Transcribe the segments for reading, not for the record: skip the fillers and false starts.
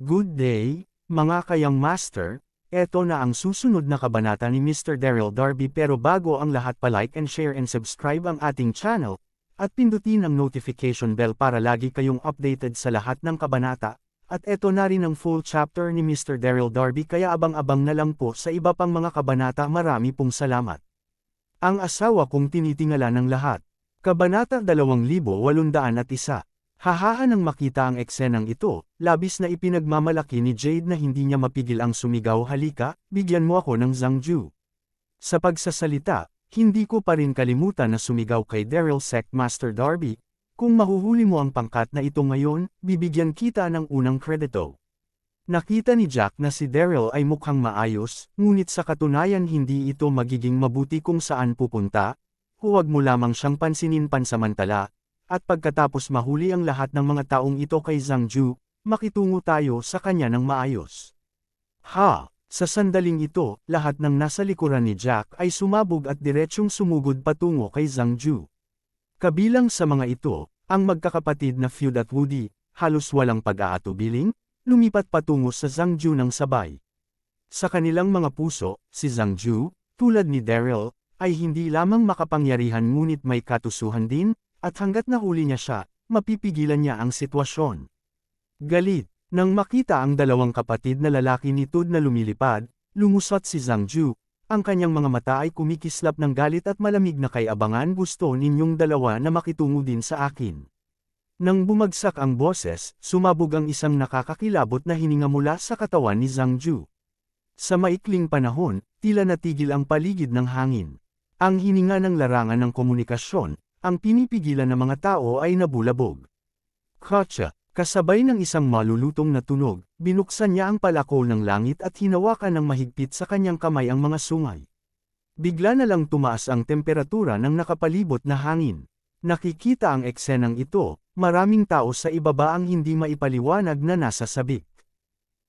Good day, mga kayang master, eto na ang susunod na kabanata ni Mr. Daryl Darby pero bago ang lahat pa-like and share and subscribe ang ating channel, at pindutin ang notification bell para lagi kayong updated sa lahat ng kabanata, at eto na rin ang full chapter ni Mr. Daryl Darby kaya abang-abang na lang po sa iba pang mga kabanata. Marami pong salamat. Ang asawa kong tinitingala ng lahat. Kabanata 2801. Hahaha nang makita ang eksenang ito, labis na ipinagmamalaki ni Jade na hindi niya mapigil ang sumigaw, halika, bigyan mo ako ng Zhangju. Sa pagsasalita, hindi ko pa rin kalimutan na sumigaw kay Daryl Sect Master Darby, kung mahuhuli mo ang pangkat na ito ngayon, bibigyan kita ng unang kredito. Nakita ni Jack na si Daryl ay mukhang maayos, ngunit sa katunayan hindi ito magiging mabuti kung saan pupunta, huwag mo lamang siyang pansinin pansamantala. At pagkatapos mahuli ang lahat ng mga taong ito kay Zhangju, makitungo tayo sa kanya ng maayos. Sa sandaling ito, lahat ng nasa likuran ni Jack ay sumabog at diretsyong sumugod patungo kay Zhangju. Kabilang sa mga ito, ang magkakapatid na Feud at Woody, halos walang pag-aatubiling, lumipat patungo sa Zhangju ng sabay. Sa kanilang mga puso, si Zhangju, tulad ni Daryl, ay hindi lamang makapangyarihan ngunit may katusuhan din, at hanggat nahuli niya siya, mapipigilan niya ang sitwasyon. Galit, nang makita ang dalawang kapatid na lalaki ni Tud na lumilipad, lumusot si Zhangju, ang kanyang mga mata ay kumikislap ng galit at malamig na kay abangan, gusto ninyong dalawa na makitungo din sa akin. Nang bumagsak ang boses, sumabog ang isang nakakakilabot na hininga mula sa katawan ni Zhangju. Sa maikling panahon, tila natigil ang paligid ng hangin. Ang hininga ng larangan ng komunikasyon, ang pinipigilan ng mga tao ay nabulabog. Kotsa, kasabay ng isang malulutong na tunog, binuksan niya ang palakol ng langit at hinawakan ng mahigpit sa kanyang kamay ang mga sungay. Bigla na lang tumaas ang temperatura ng nakapalibot na hangin. Nakikita ang eksenang ito, maraming tao sa ibaba ang hindi maipaliwanag na nasa sabik.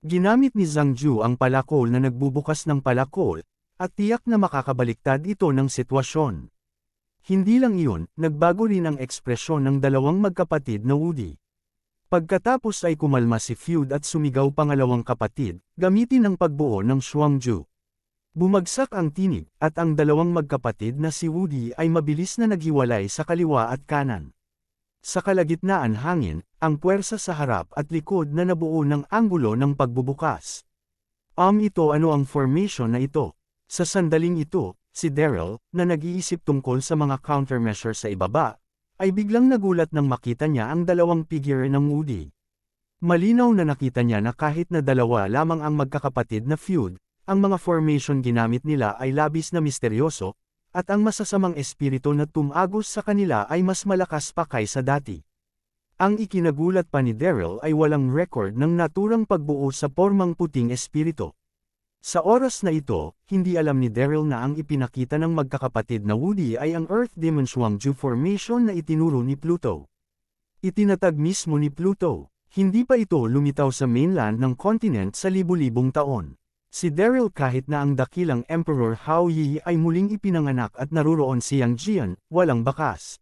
Ginamit ni Zhangju ang palakol na nagbubukas ng palakol, at tiyak na makakabaliktad ito ng sitwasyon. Hindi lang iyon, nagbago rin ang ekspresyon ng dalawang magkapatid na Woody. Pagkatapos ay kumalma si Feud at sumigaw pangalawang kapatid, gamitin ang pagbuo ng Zhuangju. Bumagsak ang tinig, at ang dalawang magkapatid na si Woody ay mabilis na naghiwalay sa kaliwa at kanan. Sa kalagitnaan hangin, ang puwersa sa harap at likod na nabuo ng anggulo ng pagbubukas. Ito ano ang formation na ito? Sa sandaling ito, si Daryl, na nag-iisip tungkol sa mga countermeasure sa ibaba, ay biglang nagulat nang makita niya ang dalawang figure ng Woody. Malinaw na nakita niya na kahit na dalawa lamang ang magkakapatid na Feud, ang mga formation ginamit nila ay labis na misteryoso, at ang masasamang espiritu na tumagos sa kanila ay mas malakas pa kaysa dati. Ang ikinagulat pa ni Daryl ay walang record ng naturang pagbuo sa pormang puting espiritu. Sa oras na ito, hindi alam ni Daryl na ang ipinakita ng magkakapatid na Woody ay ang Earth Demon Zhuangju formation na itinuro ni Pluto. Itinatag mismo ni Pluto, hindi pa ito lumitaw sa mainland ng continent sa libu-libong taon. Si Daryl kahit na ang dakilang Emperor Hao Yi ay muling ipinanganak at naruroon si Yang Jian, walang bakas.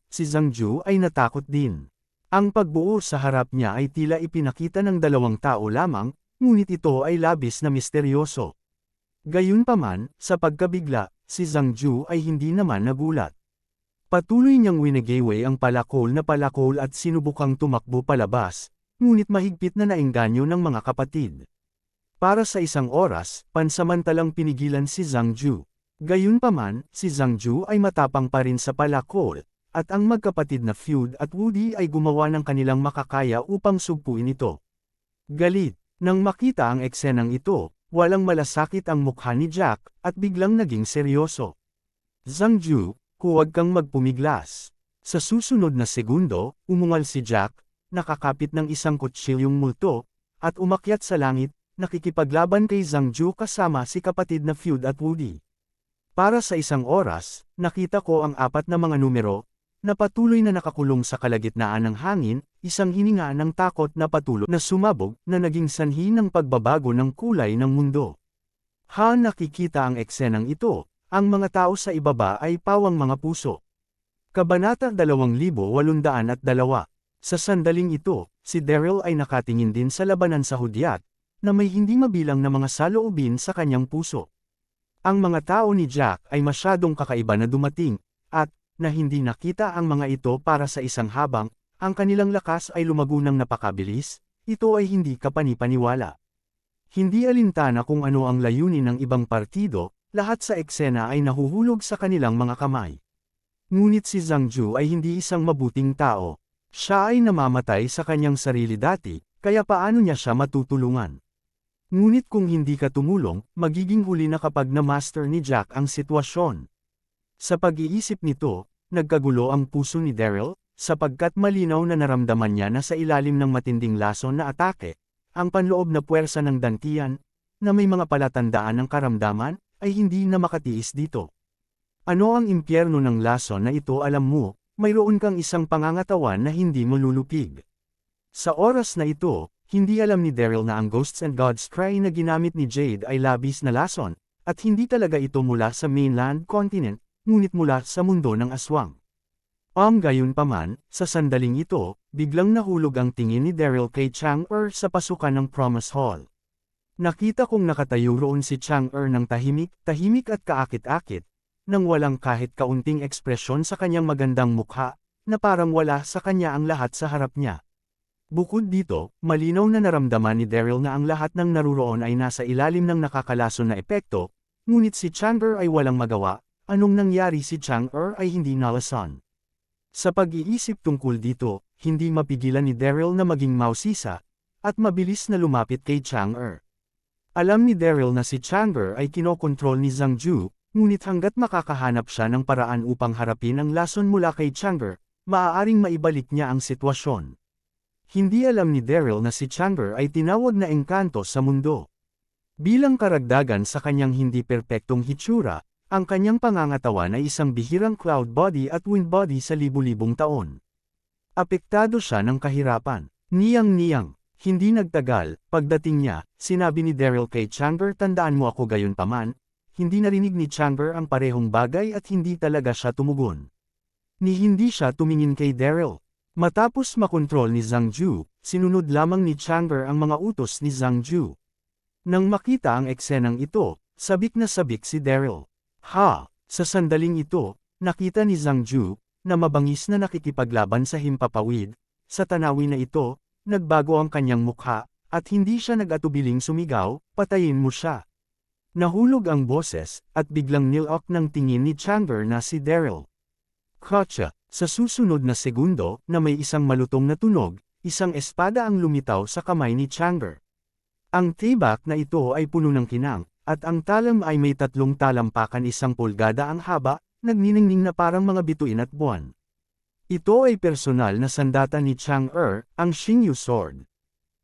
Si Zhangju ay natakot din. Ang pagbuo sa harap niya ay tila ipinakita ng dalawang tao lamang, ngunit ito ay labis na misteryoso. Gayunpaman, sa pagkabigla, si Zhangju ay hindi naman nagulat. Patuloy niyang winegeway ang palakol at sinubukang tumakbo palabas, ngunit mahigpit na naengganyo ng mga kapatid. Para sa isang oras, pansamantalang pinigilan si Zhangju. Gayunpaman, si Zhangju ay matapang pa rin sa palakol, at ang magkapatid na Feud at Woody ay gumawa ng kanilang makakaya upang sugpuin ito. Galit. Nang makita ang eksenang ito, walang malasakit ang mukha ni Jack, at biglang naging seryoso. Zhangju, huwag kang magpumiglas. Sa susunod na segundo, umungal si Jack, nakakapit ng isang kutsilyong multo, at umakyat sa langit, nakikipaglaban kay Zhangju kasama si kapatid na Feud at Woody. Para sa isang oras, nakita ko ang apat na mga numero, na patuloy na nakakulong sa kalagitnaan ng hangin, isang hininga ng takot na patuloy na sumabog na naging sanhi ng pagbabago ng kulay ng mundo. Nakikita ang eksenang ito, ang mga tao sa ibaba ay pawang mga puso. Kabanata 2802. Sa sandaling ito, si Daryl ay nakatingin din sa labanan sa hudyat, na may hindi mabilang na mga saloobin sa kanyang puso. Ang mga tao ni Jack ay masyadong kakaiba na dumating, at, na hindi nakita ang mga ito para sa isang habang, ang kanilang lakas ay lumago ng napakabilis, ito ay hindi kapanipaniwala. Hindi alintana kung ano ang layunin ng ibang partido, lahat sa eksena ay nahuhulog sa kanilang mga kamay. Ngunit si Zhang Ju ay hindi isang mabuting tao. Siya ay namamatay sa kanyang sarili dati, kaya paano niya siya matutulungan? Ngunit kung hindi ka tumulong, magiging huli na kapag na-master ni Jack ang sitwasyon. Sa pag-iisip nito, nagkagulo ang puso ni Daryl, sapagkat malinaw na naramdaman niya na sa ilalim ng matinding lason na atake, ang panloob na puwersa ng dantian, na may mga palatandaan ng karamdaman, ay hindi na makatiis dito. Ano ang impyerno ng lason na ito alam mo, mayroon kang isang pangangatawan na hindi malulupig. Sa oras na ito, hindi alam ni Daryl na ang Ghosts and Gods cry na ginamit ni Jade ay labis na lason, at hindi talaga ito mula sa mainland continent, ngunit mula sa mundo ng aswang. Gayunpaman, sa sandaling ito, biglang nahulog ang tingin ni Daryl kay Chang-er sa pasukan ng Promise Hall. Nakita kong nakatayo roon si Chang-er ng tahimik at kaakit-akit, nang walang kahit kaunting ekspresyon sa kanyang magandang mukha, na parang wala sa kanya ang lahat sa harap niya. Bukod dito, malinaw na naramdaman ni Daryl na ang lahat ng naruroon ay nasa ilalim ng nakakalason na epekto, ngunit si Chang-er ay walang magawa, anong nangyari si Chang-er ay hindi nalason. Sa pag-iisip tungkol dito, hindi mapigilan ni Daryl na maging mausisa, at mabilis na lumapit kay Chang-er. Alam ni Daryl na si Chang-er ay kinokontrol ni Zhang Ju, ngunit hanggat makakahanap siya ng paraan upang harapin ang lason mula kay Chang-er, maaaring maibalik niya ang sitwasyon. Hindi alam ni Daryl na si Chang-er ay tinawag na engkanto sa mundo. Bilang karagdagan sa kanyang hindi perpektong hitsura, ang kanyang pangangatawan ay isang bihirang cloud body at wind body sa libu-libong taon. Apektado siya ng kahirapan. Niyang-niyang, hindi nagtagal, pagdating niya, sinabi ni Daryl kay Chang-er, tandaan mo ako gayunpaman, hindi narinig ni Chang-er ang parehong bagay at hindi talaga siya tumugon. Hindi siya tumingin kay Daryl. Matapos makontrol ni Zhang Ju, sinunod lamang ni Chang-er ang mga utos ni Zhang Ju. Nang makita ang eksenang ito, sabik na sabik si Daryl. Sa sandaling ito, nakita ni Zhang Ju, na mabangis na nakikipaglaban sa himpapawid, sa tanawin na ito, nagbago ang kanyang mukha, at hindi siya nag-atubiling sumigaw, patayin mo siya. Nahulog ang boses, at biglang nilok ng tingin ni Chang-er na si Daryl. Kotsa, sa susunod na segundo, na may isang malutong na tunog, isang espada ang lumitaw sa kamay ni Chang-er. Ang tibak na ito ay puno ng kinang, at ang talam ay may 3 talampakan 1 pulgada ang haba, nagniningning na parang mga bituin at buwan. Ito ay personal na sandata ni Chang-er, ang Xingyu Sword.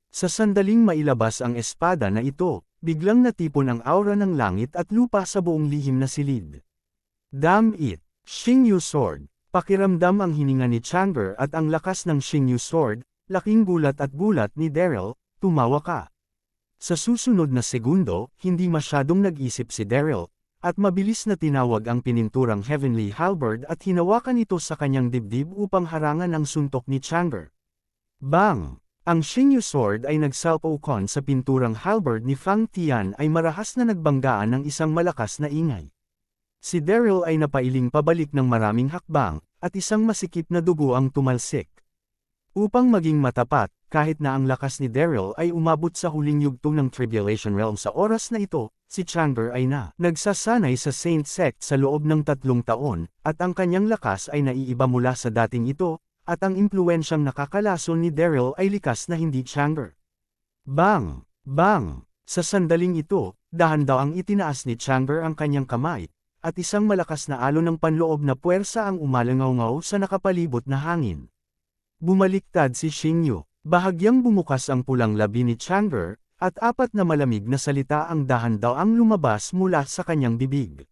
Sa sandaling mailabas ang espada na ito, biglang natipon ang aura ng langit at lupa sa buong lihim na silid. Damn it! Xingyu Sword. Pakiramdam ang hininga ni Chang-er at ang lakas ng Xingyu Sword, laking gulat at gulat ni Daryl, tumawa ka. Sa susunod na segundo, hindi masyadong nag-isip si Daryl, at mabilis na tinawag ang pininturang Heavenly Halberd at hinawakan ito sa kanyang dibdib upang harangan ang suntok ni Chang-er. Bang! Ang Xingyu Sword ay nagsalpokon sa pinturang halberd ni Fang Tian ay marahas na nagbanggaan ng isang malakas na ingay. Si Daryl ay napailing pabalik ng maraming hakbang, at isang masikip na dugo ang tumalsik. Upang maging matapat, kahit na ang lakas ni Daryl ay umabot sa huling yugto ng Tribulation Realm sa oras na ito, si Chang-er ay nagsasanay sa Saint Sect sa loob ng 3 taon, at ang kanyang lakas ay naiiba mula sa dating ito, at ang impluensyang nakakalason ni Daryl ay likas na hindi Chang-er. Bang! Bang! Sa sandaling ito, dahan-dahang itinaas ni Chang-er ang kanyang kamay, at isang malakas na alon ng panloob na puwersa ang umalangaw-ngaw sa nakapalibot na hangin. Bumaliktad si Xingyu, bahagyang bumukas ang pulang labi ni Chang-er, at 4 na malamig na salita ang dahan-dahang lumabas mula sa kanyang bibig.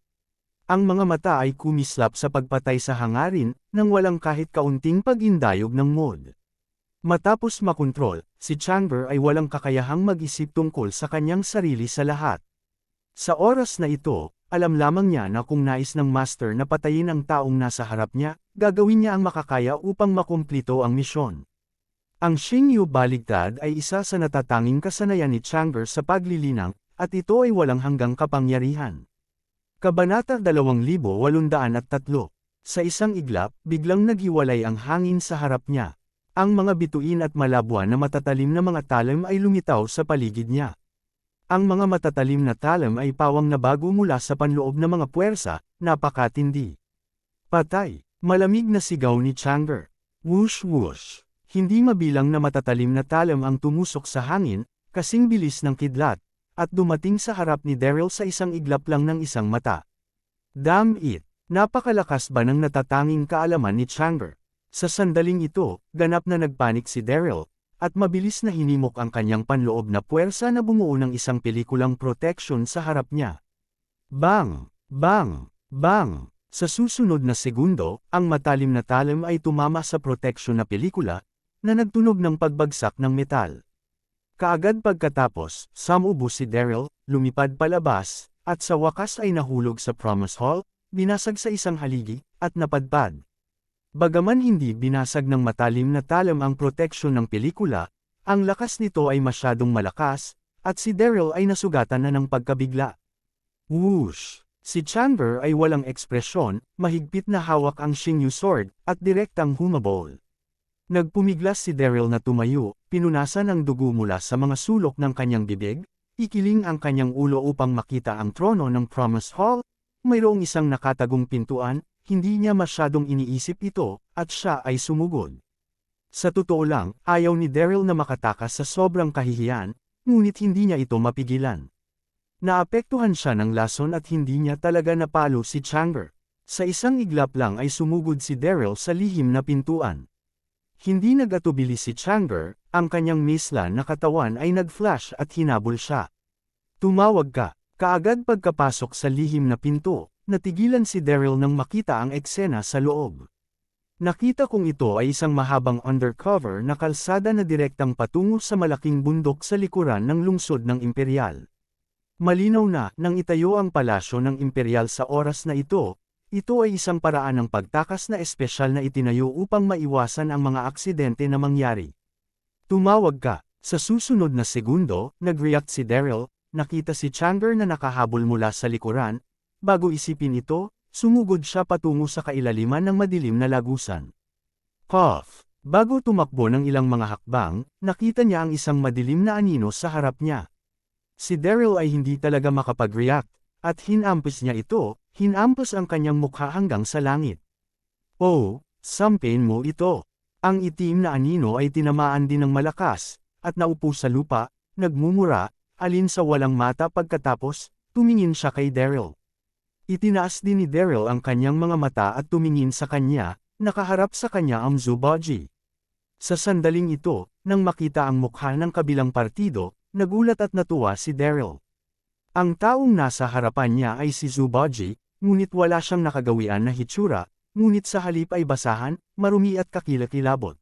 Ang mga mata ay kumislap sa pagpatay sa hangarin, nang walang kahit kaunting pag-indayog ng mod. Matapos makontrol, si Chang-er ay walang kakayahang mag-isip tungkol sa kanyang sarili sa lahat. Sa oras na ito, alam lamang niya na kung nais ng master na patayin ang taong nasa harap niya, gagawin niya ang makakaya upang makumplito ang misyon. Ang Xingyu baligtad ay isa sa natatanging kasanayan ni Chang'e sa paglilinang, at ito ay walang hanggang kapangyarihan. Kabanata 2803. Sa isang iglap, biglang naghiwalay ang hangin sa harap niya. Ang mga bituin at malabwa na matatalim na mga talim ay lumitaw sa paligid niya. Ang mga matatalim na talim ay pawang nabago mula sa panloob na mga puwersa, napakatindi. Patay! Malamig na sigaw ni Chang'e. Whoosh whoosh! Hindi mabilang na matatalim na talim ang tumusok sa hangin, kasing bilis ng kidlat, at dumating sa harap ni Daryl sa isang iglap lang ng isang mata. Damn it! Napakalakas ba ng natatanging kaalaman ni Chang'e? Sa sandaling ito, ganap na nagpanik si Daryl, at mabilis na hinimok ang kanyang panloob na puwersa na bumuo ng isang pelikulang protection sa harap niya. Bang! Bang! Bang! Sa susunod na segundo, ang matalim na talim ay tumama sa protection na pelikula, na nagtunog ng pagbagsak ng metal. Kaagad pagkatapos, sumubo si Daryl, lumipad palabas, at sa wakas ay nahulog sa Promise Hall, binasag sa isang haligi, at napadpad. Bagaman hindi binasag ng matalim na talim ang proteksyon ng pelikula, ang lakas nito ay masyadong malakas, at si Daryl ay nasugatan na ng pagkabigla. Whoosh! Si Chang'e ay walang ekspresyon, mahigpit na hawak ang Xingyu sword, at direktang humabol. Nagpumiglas si Daryl na tumayo, pinunasan ang dugo mula sa mga sulok ng kanyang bibig, ikiling ang kanyang ulo upang makita ang trono ng Promise Hall, mayroong isang nakatagong pintuan, hindi niya masyadong iniisip ito, at siya ay sumugod. Sa totoo lang, ayaw ni Daryl na makatakas sa sobrang kahihiyan, ngunit hindi niya ito mapigilan. Naapektuhan siya ng lason at hindi niya talaga napalo si Chang'e. Sa isang iglap lang ay sumugod si Daryl sa lihim na pintuan. Hindi nag-atubili si Chang'e, ang kanyang mislan na katawan ay nag-flash at hinabol siya. Tumawag ka, kaagad pagkapasok sa lihim na pinto, natigilan si Daryl nang makita ang eksena sa loob. Nakita kong ito ay isang mahabang undercover na kalsada na direktang patungo sa malaking bundok sa likuran ng lungsod ng Imperial. Malinaw na, nang itayo ang palasyo ng Imperial sa oras na ito ay isang paraan ng pagtakas na espesyal na itinayo upang maiwasan ang mga aksidente na mangyari. Tumawag ka, sa susunod na segundo, nag-react si Daryl, nakita si Chang'e na nakahabol mula sa likuran, bago isipin ito, sumugod siya patungo sa kailaliman ng madilim na lagusan. Cough! Bago tumakbo ng ilang mga hakbang, nakita niya ang isang madilim na anino sa harap niya. Si Daryl ay hindi talaga makapag-react, at hinampos niya ito, hinampos ang kanyang mukha hanggang sa langit. Oh, sampin mo ito. Ang itim na anino ay tinamaan din ng malakas, at naupo sa lupa, nagmumura, alin sa walang mata pagkatapos, tumingin siya kay Daryl. Itinaas din ni Daryl ang kanyang mga mata at tumingin sa kanya, nakaharap sa kanya ang Zubaji. Sa sandaling ito, nang makita ang mukha ng kabilang partido, nagulat at natuwa si Daryl. Ang taong nasa harapan niya ay si Zubaji, ngunit wala siyang nakagawian na hitsura, ngunit sa halip ay basahan, marumi at kakilakilabot.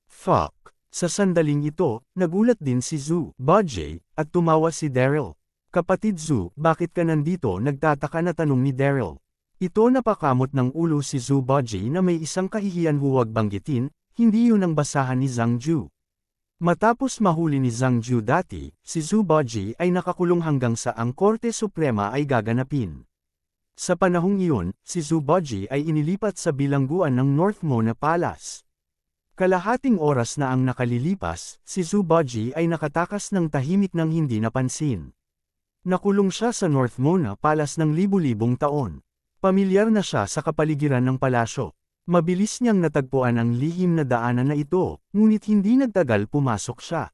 Fuck! Sa sandaling ito, nagulat din si Zubaji, at tumawa si Daryl. Kapatid Zu, bakit ka nandito? Nagtataka na tanong ni Daryl. Ito napakamot ng ulo si Zubaji na may isang kahihiyan huwag banggitin, hindi yun ang basahan ni Zhang Ju. Matapos mahuli ni Zhang Ju dati, si Zubaji ay nakakulong hanggang sa ang Korte Suprema ay gaganapin. Sa panahong iyon, si Zubaji ay inilipat sa bilangguan ng North Mona Palace. Kalahating oras na ang nakalilipas, si Zubaji ay nakatakas ng tahimik ng hindi napansin. Nakulong siya sa North Mona Palace ng libu-libong taon. Pamilyar na siya sa kapaligiran ng palasyo. Mabilis niyang natagpuan ang lihim na daanan na ito, ngunit hindi nagtagal pumasok siya.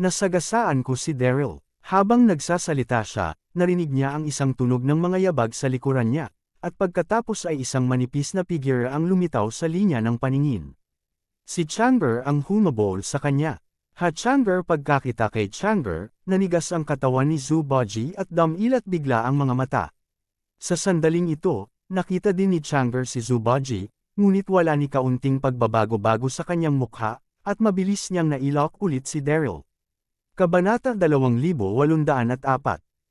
Nasagasaan ko si Daryl. Habang nagsasalita siya, narinig niya ang isang tunog ng mga yabag sa likuran niya, at pagkatapos ay isang manipis na figure ang lumitaw sa linya ng paningin. Si Chang'e ang humabol sa kanya. Chang'e pagkakita kay Chang'e, nanigas ang katawan ni Zubaji at damilat bigla ang mga mata. Sa sandaling ito, nakita din ni Chang'e si Zubaji, ngunit wala ni kaunting pagbabago-bago sa kanyang mukha, at mabilis niyang nailak ulit si Daryl. Kabanata 2804.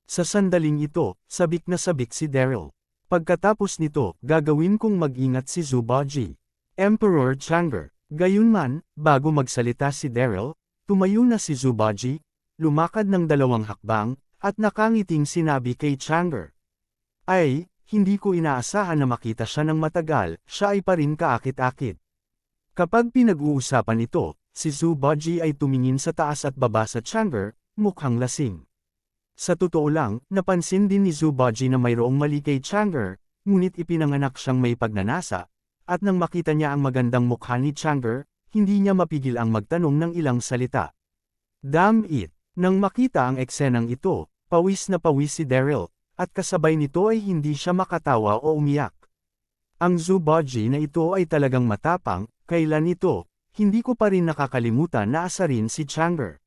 Sa sandaling ito, sabik na sabik si Daryl. Pagkatapos nito, gagawin kong mag-ingat si Zubaji. Emperor Chang'e, Gayunman, bago magsalita si Daryl, tumayo na si Zubaji, lumakad ng 2 hakbang, at nakangiting sinabi kay Chandler. Ay, hindi ko inaasahan na makita siya ng matagal, siya ay pa rin kaakit-akit. Kapag pinag-uusapan ito, si Zubaji ay tumingin sa taas at baba sa Chandler, mukhang lasing. Sa totoo lang, napansin din ni Zubaji na mayroong mali kay Chandler, ngunit ipinanganak siyang may pagnanasa, at nang makita niya ang magandang mukha ni Chandler, hindi niya mapigil ang magtanong ng ilang salita. Damn it! Nang makita ang eksenang ito, pawis na pawis si Daryl, at kasabay nito ay hindi siya makatawa o umiyak. Ang Zubaji na ito ay talagang matapang, kailan ito, hindi ko pa rin nakakalimutan na asarin si Chandler.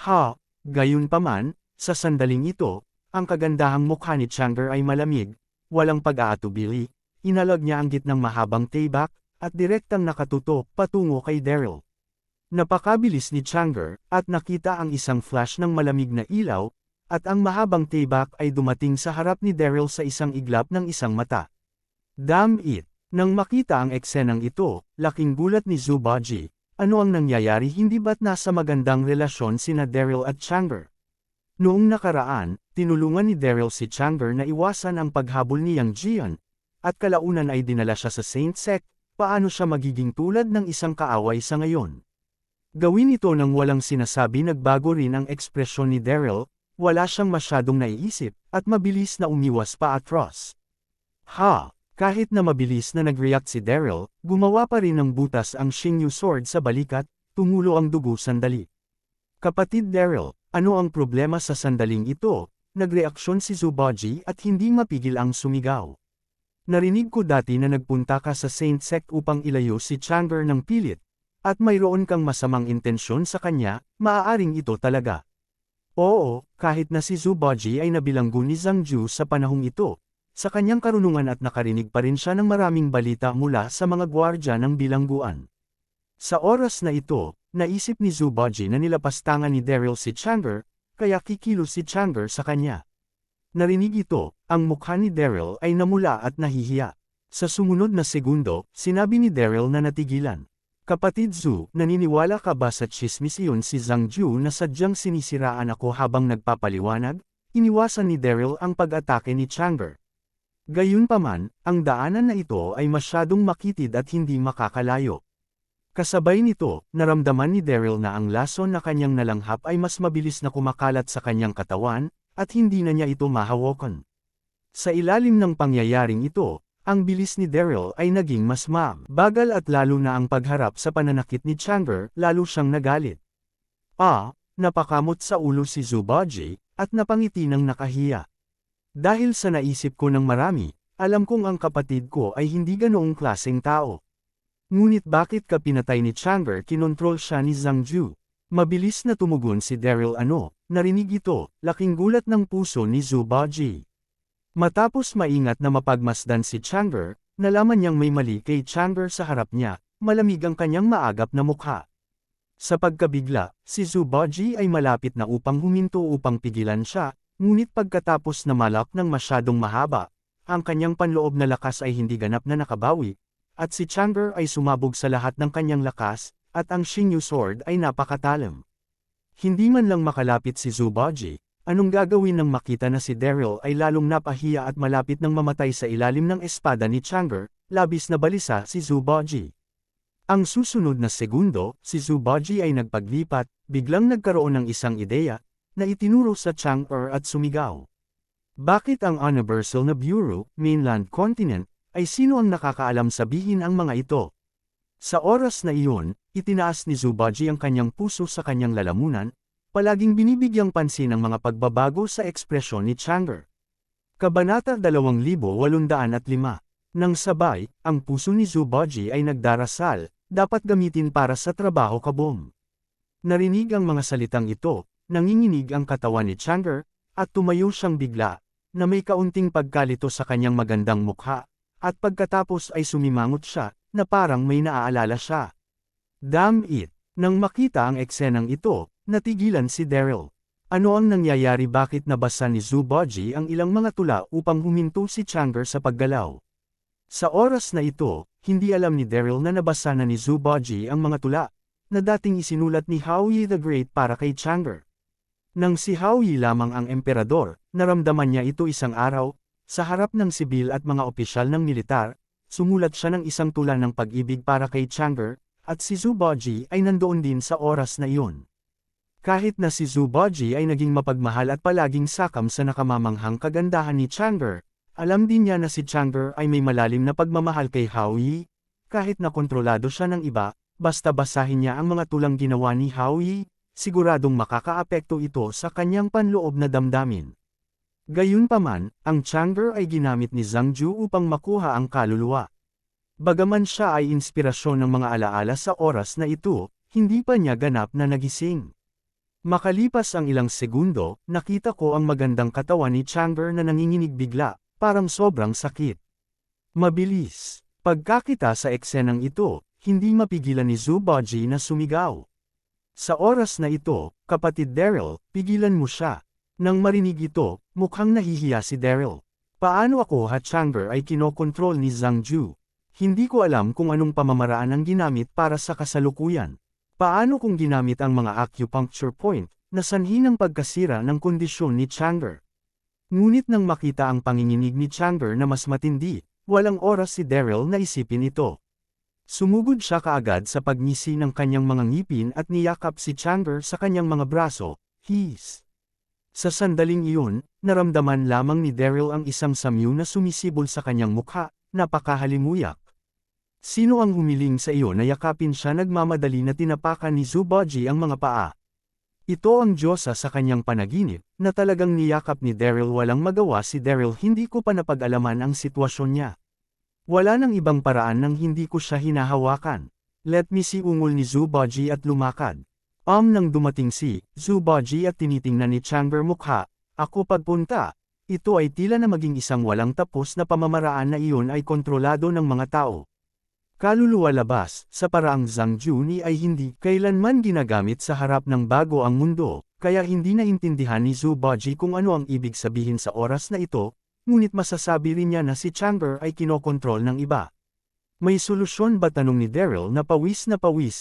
Ha, gayunpaman, sa sandaling ito, ang kagandahang mukha ni Chandler ay malamig, walang pag-aatubili, inalag niya ang gitnang mahabang taybak, at direktang nakatutok patungo kay Daryl. Napakabilis ni Chandler, at nakita ang isang flash ng malamig na ilaw, at ang mahabang taybak ay dumating sa harap ni Daryl sa isang iglap ng isang mata. Damn it! Nang makita ang eksenang ito, laking gulat ni Zubaji. Ano ang nangyayari, hindi ba't nasa magandang relasyon sina Daryl at Chandler? Noong nakaraan, tinulungan ni Daryl si Chandler na iwasan ang paghabol ni Yang Jian, at kalaunan ay dinala siya sa Saint Sect, paano siya magiging tulad ng isang kaaway sa ngayon? Gawin ito nang walang sinasabi, nagbago rin ang ekspresyon ni Daryl, wala siyang masyadong naiisip, at mabilis na umiwas pa atras. Ha! Kahit na mabilis na nag-react si Daryl, gumawa pa rin ng butas ang Xingyu sword sa balikat, tumulo ang dugo sandali. Kapatid Daryl, ano ang problema sa sandaling ito? Nagreaksyon si Zubaji at hindi mapigil ang sumigaw. Narinig ko dati na nagpunta ka sa Saint Sect upang ilayo si Chandler ng pilit, at mayroon kang masamang intensyon sa kanya, maaaring ito talaga. Oo, kahit na si Zubaji ay nabilanggo ni Zhang Ju sa panahong ito, sa kanyang karunungan at nakarinig pa rin siya ng maraming balita mula sa mga gwardya ng bilangguan. Sa oras na ito, naisip ni Zubaji na nilapastangan ni Daryl si Chandler, kaya kikilos si Chandler sa kanya. Narinig ito, ang mukha ni Daryl ay namula at nahihiya. Sa sumunod na segundo, sinabi ni Daryl na natigilan. Kapatid Zu, naniniwala ka ba sa chismis iyon si Zhang Ju na sadyang sinisiraan ako habang nagpapaliwanag? Iniwasan ni Daryl ang pag-atake ni Chandler. Gayunpaman, ang daanan na ito ay masyadong makitid at hindi makakalayo. Kasabay nito, naramdaman ni Daryl na ang lason na kanyang nalanghap ay mas mabilis na kumakalat sa kanyang katawan, at hindi na niya ito mahawakan. Sa ilalim ng pangyayaring ito, ang bilis ni Daryl ay naging mas bagal at lalo na ang pagharap sa pananakit ni Chandler, lalo siyang nagalit. Napakamot sa ulo si Zubaji, at napangiti ng nakahiya. Dahil sa naisip ko ng marami, alam kong ang kapatid ko ay hindi ganoong klaseng tao. Ngunit bakit ka pinatay ni Chandler? Kinontrol siya ni Zhang Ju. Mabilis na tumugon si Daryl. Narinig ito, laking gulat ng puso ni Zubaji. Matapos maingat na mapagmasdan si Chandler, nalaman niyang may mali kay Chandler sa harap niya, malamig ang kanyang maagap na mukha. Sa pagkabigla, si Zubaji ay malapit na upang huminto upang pigilan siya, ngunit pagkatapos na malak ng masyadong mahaba, ang kanyang panloob na lakas ay hindi ganap na nakabawi, at si Chandler ay sumabog sa lahat ng kanyang lakas, at ang Xingyu sword ay napakatalim. Hindi man lang makalapit si Zubaji, anong gagawin nang makita na si Daryl ay lalong napahiya at malapit nang mamatay sa ilalim ng espada ni Chandler, labis na balisa si Zubaji. Ang susunod na segundo, si Zubaji ay nagpaglipat, biglang nagkaroon ng isang ideya, na itinuro sa Chandler at sumigaw. Bakit ang Universal na Bureau, Mainland Continent, ay sino ang nakakaalam sabihin ang mga ito? Sa oras na iyon, itinaas ni Zubaji ang kanyang puso sa kanyang lalamunan, palaging binibigyang pansin ang mga pagbabago sa ekspresyon ni Chandler. Kabanata 2805. Nang sabay, ang puso ni Zubaji ay nagdarasal, dapat gamitin para sa trabaho kabom. Narinig ang mga salitang ito, nanginginig ang katawan ni Chandler, at tumayo siyang bigla, na may kaunting pagkalito sa kanyang magandang mukha, at pagkatapos ay sumimangot siya, na parang may naaalala siya. Damn it! Nang makita ang eksenang ito, natigilan si Daryl. Ano ang nangyayari? Bakit nabasa ni Zubaji ang ilang mga tula upang huminto si Chandler sa paggalaw? Sa oras na ito, hindi alam ni Daryl na nabasa na ni Zuboji ang mga tula, na dating isinulat ni Howie the Great para kay Chang'e. Nang si Howie lamang ang emperador, naramdaman niya ito isang araw, sa harap ng sibil at mga opisyal ng militar, sumulat siya ng isang tula ng pag-ibig para kay Chang'e, at si Zuboji ay nandoon din sa oras na iyon. Kahit na si Zuboji ay naging mapagmahal at palaging sakam sa nakamamanghang kagandahan ni Chang'e, alam din niya na si Chang'e ay may malalim na pagmamahal kay Howie, kahit na kontrolado siya ng iba, basta basahin niya ang mga tulang ginawa ni Howie, siguradong makakaapekto ito sa kanyang panloob na damdamin. Gayunpaman, ang Chang'e ay ginamit ni Zhang Ju upang makuha ang kaluluwa. Bagaman siya ay inspirasyon ng mga alaala sa oras na ito, hindi pa niya ganap na nagising. Makalipas ang ilang segundo, nakita ko ang magandang katawan ni Chang'e na nanginginig bigla, parang sobrang sakit. Mabilis. Pagkakita sa eksenang ito, hindi mapigilan ni Zuboji na sumigaw. Sa oras na ito, kapatid Daryl, pigilan mo siya. Nang marinig ito, mukhang nahihiya si Daryl. Paano ako Chang'e ay kinokontrol ni Zhang Ju? Hindi ko alam kung anong pamamaraan ang ginamit para sa kasalukuyan. Paano kung ginamit ang mga acupuncture point, na sanhi ng pagkasira ng kondisyon ni Chang'e? Ngunit nang makita ang panginginig ni Chang'e na mas matindi, walang oras si Daryl na isipin ito. Sumugod siya kaagad sa pagngisi ng kanyang mga ngipin at niyakap si Chang'e sa kanyang mga braso, his. Sa sandaling iyon, naramdaman lamang ni Daryl ang isang samyu na sumisibol sa kanyang mukha, napakahalimuyak. Sino ang humiling sa iyo na yakapin siya? Nagmamadali na tinapakan ni Zuboji ang mga paa. Ito ang Diyosa sa kanyang panaginip, na talagang niyakap ni Daryl. Walang magawa si Daryl, hindi ko pa napag-alaman ang sitwasyon niya. Wala nang ibang paraan nang hindi ko siya hinahawakan. Let me see, ungol ni Zuboji at lumakad. Nang dumating si Zuboji at tinitingnan ni Chang'e mukha, ako pagpunta. Ito ay tila na maging isang walang tapos na pamamaraan na iyon ay kontrolado ng mga tao. Kaluluwa labas, sa paraang Zhang Ju ni ay hindi kailanman ginagamit sa harap ng bago ang mundo, kaya hindi naintindihan ni Zuboji kung ano ang ibig sabihin sa oras na ito, ngunit masasabi rin niya na si Chang'e ay kinokontrol ng iba. May solusyon ba? Tanong ni Daryl na pawis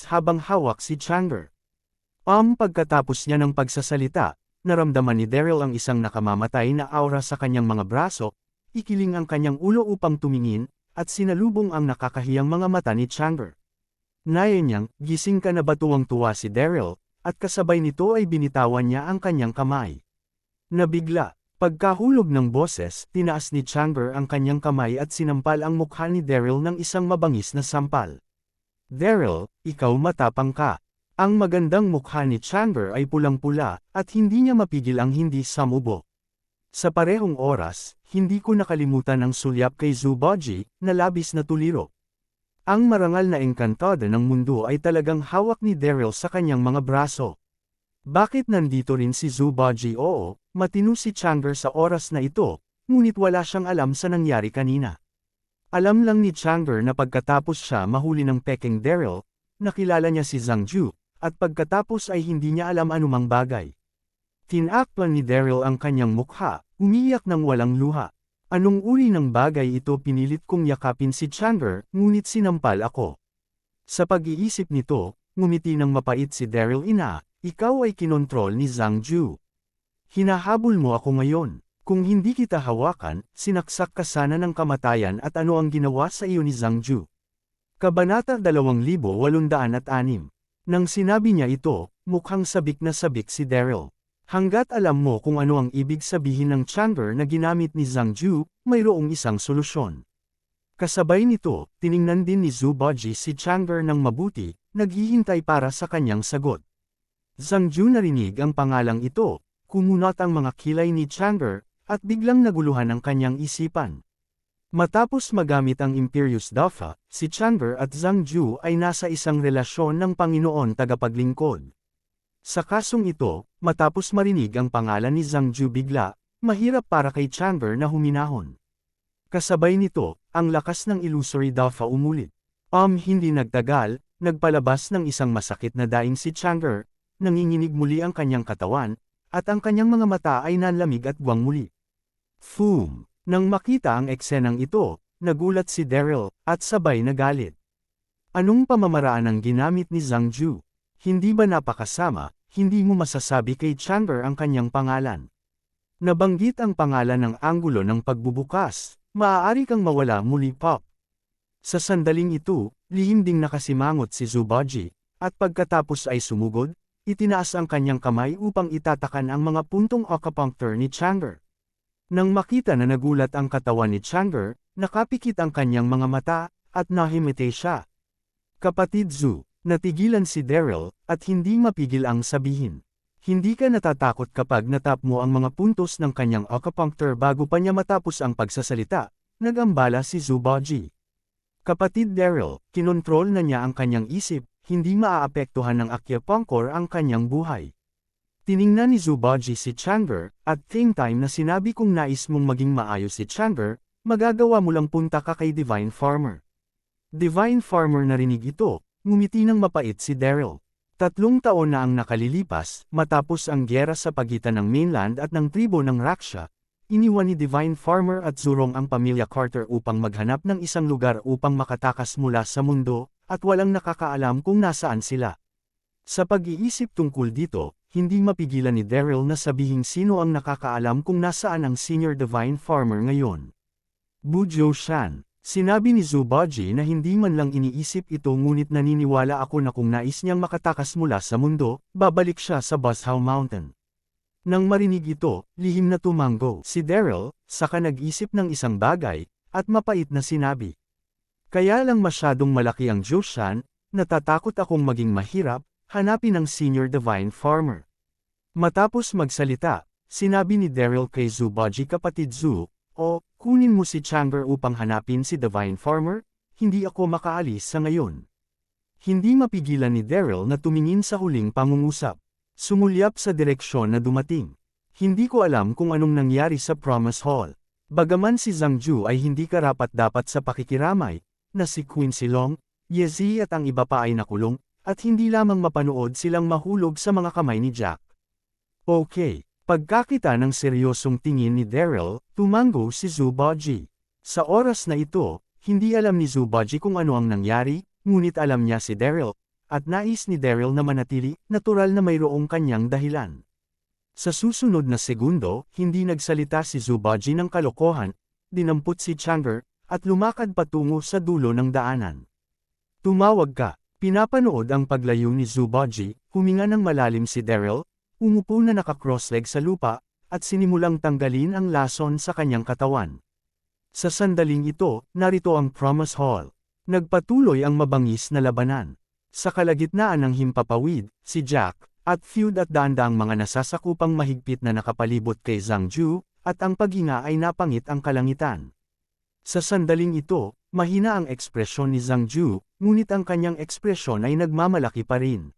habang hawak si Chang'e. Pagkatapos niya ng pagsasalita, naramdaman ni Daryl ang isang nakamamatay na aura sa kanyang mga braso, ikiling ang kanyang ulo upang tumingin, at sinalubong ang nakakahiyang mga mata ni Chang'e. Naya niyang, gising ka na ba? Tuwang-tuwa si Daryl, at kasabay nito ay binitawan niya ang kanyang kamay. Nabigla, pagkahulog ng boses, tinaas ni Chang'e ang kanyang kamay at sinampal ang mukha ni Daryl ng isang mabangis na sampal. Daryl, ikaw matapang ka. Ang magandang mukha ni Chang'e ay pulang-pula, at hindi niya mapigil ang hindi samubo. Sa parehong oras, hindi ko nakalimutan ang sulyap kay Zuboji, na labis na tuliro. Ang marangal na engkantada ng mundo ay talagang hawak ni Daryl sa kanyang mga braso. Bakit nandito rin si Zuboji? Oo, matino si Chang'e sa oras na ito, ngunit wala siyang alam sa nangyari kanina. Alam lang ni Chang'e na pagkatapos siya mahuli ng peking Daryl, nakilala niya si Zhang Ju, at pagkatapos ay hindi niya alam anumang bagay. Tinakpan ni Daryl ang kanyang mukha, umiyak ng walang luha. Anong uri ng bagay ito? Pinilit kong yakapin si Chang'e, ngunit sinampal ako. Sa pag-iisip nito, ngumiti ng mapait si Daryl. Ikaw ay kinontrol ni Zhang Ju. Hinahabol mo ako ngayon. Kung hindi kita hawakan, sinaksak ka sana ng kamatayan. At ano ang ginawa sa iyo ni Zhang Ju? Kabanata 2806. Nang sinabi niya ito, mukhang sabik na sabik si Daryl. Hanggat alam mo kung ano ang ibig sabihin ng Chang'e na ginamit ni Zhang Ju, mayroong isang solusyon. Kasabay nito, tiningnan din ni Zuboji si Chang'e ng mabuti, naghihintay para sa kanyang sagot. Zhang Ju narinig ang pangalang ito, kumunot ang mga kilay ni Chang'e, at biglang naguluhan ang kanyang isipan. Matapos magamit ang Imperius Dafa, si Chang'e at Zhang Ju ay nasa isang relasyon ng Panginoon tagapaglingkod. Sa kasong ito, matapos marinig ang pangalan ni Zhang Ju bigla, mahirap para kay Chang'e na huminahon. Kasabay nito, ang lakas ng illusory Dafa umulit. Hindi nagtagal, nagpalabas ng isang masakit na daing si Chang'e, nanginginig muli ang kanyang katawan, at ang kanyang mga mata ay nanlamig at buwang muli. Nang makita ang eksenang ito, nagulat si Daryl, at sabay nagalit. Anong pamamaraan ang ginamit ni Zhang Ju? Hindi ba napakasama, hindi mo masasabi kay Chandler ang kanyang pangalan? Nabanggit ang pangalan ng anggulo ng pagbubukas, maaari kang mawala muli Pop. Sa sandaling ito, lihim ding nakasimangot si Zubaji, at pagkatapos ay sumugod, itinaas ang kanyang kamay upang itatakan ang mga puntong acupuncture ni Chandler. Nang makita na nagulat ang katawan ni Chandler, nakapikit ang kanyang mga mata, at nahimite siya. Kapatid Zu, natigilan si Daryl, at hindi mapigil ang sabihin. Hindi ka natatakot kapag natap mo ang mga puntos ng kanyang acupuncture bago pa niya matapos ang pagsasalita, nagambala si Zubaji. Kapatid Daryl, kinontrol na niya ang kanyang isip, hindi maaapektuhan ng acupuncture ang kanyang buhay. Tiningnan ni Zubaji si Chandler, at same time na sinabi kung nais mong maging maayos si Chandler, magagawa mo lang punta ka kay Divine Farmer. Divine Farmer narinig ito, ngumiti ng mapait si Daryl. 3 taon na ang nakalilipas, matapos ang gyera sa pagitan ng mainland at ng tribo ng Raksha, iniwan ni Divine Farmer at Zurong ang pamilya Carter upang maghanap ng isang lugar upang makatakas mula sa mundo, at walang nakakaalam kung nasaan sila. Sa pag-iisip tungkol dito, hindi mapigilan ni Daryl na sabihing sino ang nakakaalam kung nasaan ang Senior Divine Farmer ngayon. Bu Zhou-shan. Sinabi ni Zubaji na hindi man lang iniisip ito ngunit naniniwala ako na kung nais niyang makatakas mula sa mundo, babalik siya sa Buzhao Mountain. Nang marinig ito, lihim na tumango si Daryl, saka nag-isip ng isang bagay, at mapait na sinabi. Kaya lang masyadong malaki ang Zhou-shan, natatakot akong maging mahirap, hanapin ang Senior Divine Farmer. Matapos magsalita, sinabi ni Daryl kay Zubaji kapatid Zu, kunin mo si Chandler upang hanapin si Divine Farmer, hindi ako makaalis sa ngayon. Hindi mapigilan ni Daryl na tumingin sa huling pangungusap. Sumulyap sa direksyon na dumating. Hindi ko alam kung anong nangyari sa Promise Hall. Bagaman si Zhang Ju ay hindi karapat-dapat sa pakikiramay, na si Queen Silong, Yezi at ang iba pa ay nakulong, at hindi lamang mapanood silang mahulog sa mga kamay ni Jack. Okay. Pagkakita ng seryosong tingin ni Daryl, tumango si Zubaji. Sa oras na ito, hindi alam ni Zubaji kung ano ang nangyari, ngunit alam niya si Daryl, at nais ni Daryl na manatili, natural na mayroong kanyang dahilan. Sa susunod na segundo, hindi nagsalita si Zubaji ng kalokohan, dinampot si Chandler, at lumakad patungo sa dulo ng daanan. Tumawag ka. Pinapanood ang paglayo ni Zubaji, huminga ng malalim si Daryl, umupo na naka-crossleg sa lupa, at sinimulang tanggalin ang lason sa kanyang katawan. Sa sandaling ito, narito ang Promise Hall. Nagpatuloy ang mabangis na labanan. Sa kalagitnaan ng himpapawid, si Jack, at feud at daandaang mga nasasakupang mahigpit na nakapalibot kay Zhang Ju, at ang paghinga ay napangit ang kalangitan. Sa sandaling ito, mahina ang ekspresyon ni Zhang Ju, ngunit ang kanyang ekspresyon ay nagmamalaki pa rin.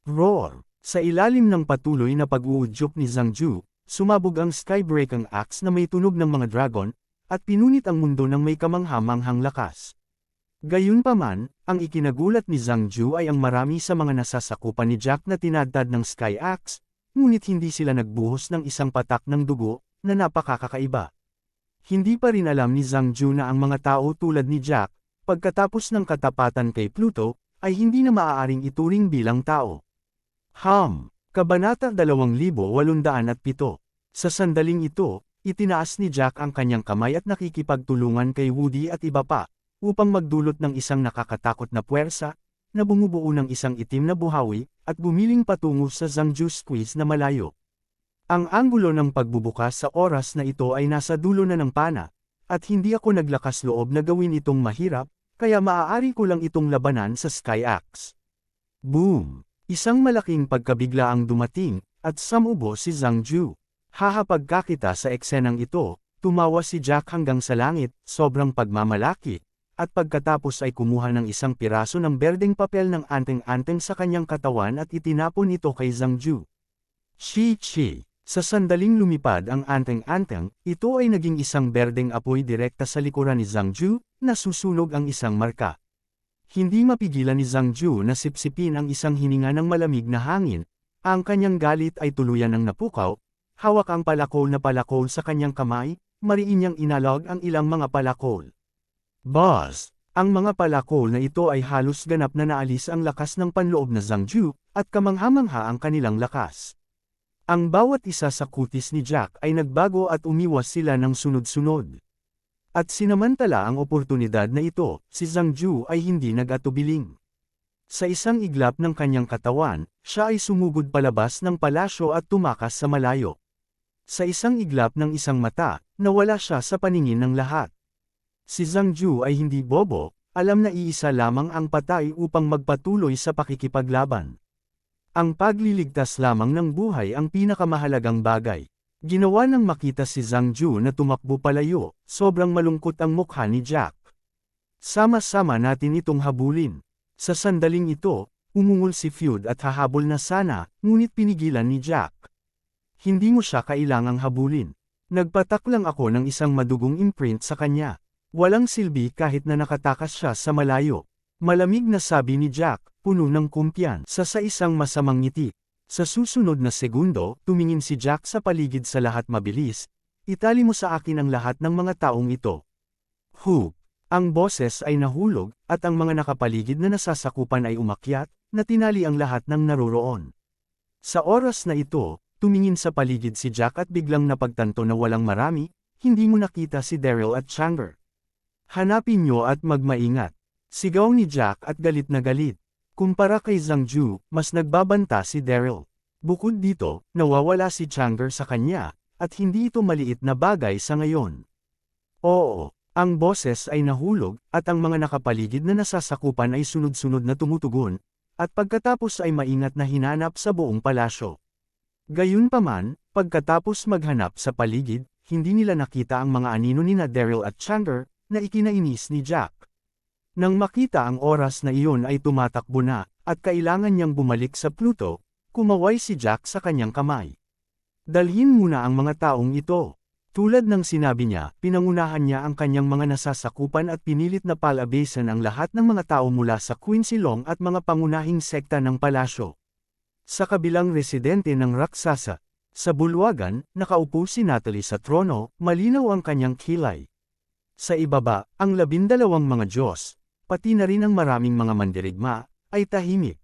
Roar! Sa ilalim ng patuloy na pag-uudyok ni Zhang Ju, sumabog ang Skybreaking Axe na may tunog ng mga dragon, at pinunit ang mundo ng may kamanghamanghang lakas. Gayunpaman, ang ikinagulat ni Zhang Ju ay ang marami sa mga nasasakupan ni Jack na tinadtad ng Sky Axe, ngunit hindi sila nagbuhos ng isang patak ng dugo, na napakakaiba. Hindi pa rin alam ni Zhang Ju na ang mga tao tulad ni Jack, pagkatapos ng katapatan kay Pluto, ay hindi na maaaring ituring bilang tao. Kabanata 2807. Sa sandaling ito, itinaas ni Jack ang kanyang kamay at nakikipagtulungan kay Woody at iba pa, upang magdulot ng isang nakakatakot na puwersa, na bumubuo ng isang itim na buhawi, at bumiling patungo sa Zhang Ju squeeze na malayo. Ang anggulo ng pagbubukas sa oras na ito ay nasa dulo na ng pana, at hindi ako naglakas loob na gawin itong mahirap, kaya maaari ko lang itong labanan sa Sky Axe. Boom! Isang malaking pagkabigla ang dumating, at samubo si Zhang Ju. Pagkakita sa eksenang ito, tumawa si Jack hanggang sa langit, sobrang pagmamalaki, at pagkatapos ay kumuha ng isang piraso ng berdeng papel ng anteng-anteng sa kanyang katawan at itinapon ito kay Zhang Ju. Chi! Sa sandaling lumipad ang anteng-anteng, ito ay naging isang berdeng apoy direkta sa likuran ni Zhang Ju, na susunog ang isang marka. Hindi mapigilan ni Zhang Ju na sipsipin ang isang hininga ng malamig na hangin, ang kanyang galit ay tuluyan ng napukaw, hawak ang palakol na palakol sa kanyang kamay, mariin niyang inalog ang ilang mga palakol. Boss, ang mga palako na ito ay halos ganap na naalis ang lakas ng panloob na Zhang Ju, at kamangha-mangha ang kanilang lakas. Ang bawat isa sa kutis ni Jack ay nagbago at umiwas sila ng sunod-sunod. At sinamantala ang oportunidad na ito, si Zhang Ju ay hindi nag-atubiling. Sa isang iglap ng kanyang katawan, siya ay sumugod palabas ng palasyo at tumakas sa malayo. Sa isang iglap ng isang mata, nawala siya sa paningin ng lahat. Si Zhang Ju ay hindi bobo, alam na iisa lamang ang patay upang magpatuloy sa pakikipaglaban. Ang pagliligtas lamang ng buhay ang pinakamahalagang bagay. Ginawa nang makita si Zhang Ju na tumakbo palayo, sobrang malungkot ang mukha ni Jack. Sama-sama natin itong habulin. Sa sandaling ito, umungol si Feud at hahabol na sana, ngunit pinigilan ni Jack. Hindi mo siya kailangang habulin. Nagpatak lang ako ng isang madugong imprint sa kanya. Walang silbi kahit na nakatakas siya sa malayo. Malamig na sabi ni Jack, puno ng kumpiyansa sa isang masamang ngiti. Sa susunod na segundo, tumingin si Jack sa paligid sa lahat mabilis, itali mo sa akin ang lahat ng mga taong ito. Hu! Ang boses ay nahulog, at ang mga nakapaligid na nasasakupan ay umakyat, na tinali ang lahat ng naroroon. Sa oras na ito, tumingin sa paligid si Jack at biglang napagtanto na walang marami, hindi mo nakita si Daryl at Chandler. Hanapin niyo at magmaingat. Sigaw ni Jack at galit na galit. Kumpara kay Zhang Ju, mas nagbabanta si Daryl. Bukod dito, nawawala si Chandler sa kanya, at hindi ito maliit na bagay sa ngayon. Oo, ang boses ay nahulog, at ang mga nakapaligid na nasasakupan ay sunod-sunod na tumutugon, at pagkatapos ay maingat na hinanap sa buong palasyo. Gayunpaman, pagkatapos maghanap sa paligid, hindi nila nakita ang mga anino ni Daryl at Chandler, na ikinainis ni Jack. Nang makita ang oras na iyon ay tumatakbo na, at kailangan niyang bumalik sa Pluto, kumaway si Jack sa kanyang kamay. Dalhin muna ang mga taong ito. Tulad ng sinabi niya, pinangunahan niya ang kanyang mga nasasakupan at pinilit na palabasan ang lahat ng mga tao mula sa Quincy Long at mga pangunahing sekta ng palasyo. Sa kabilang residente ng Raksasa, sa bulwagan, nakaupo si Natalie sa trono, malinaw ang kanyang kilay. Sa ibaba, ang 12 mga Diyos, pati na rin ang maraming mga mandirigma, ay tahimik.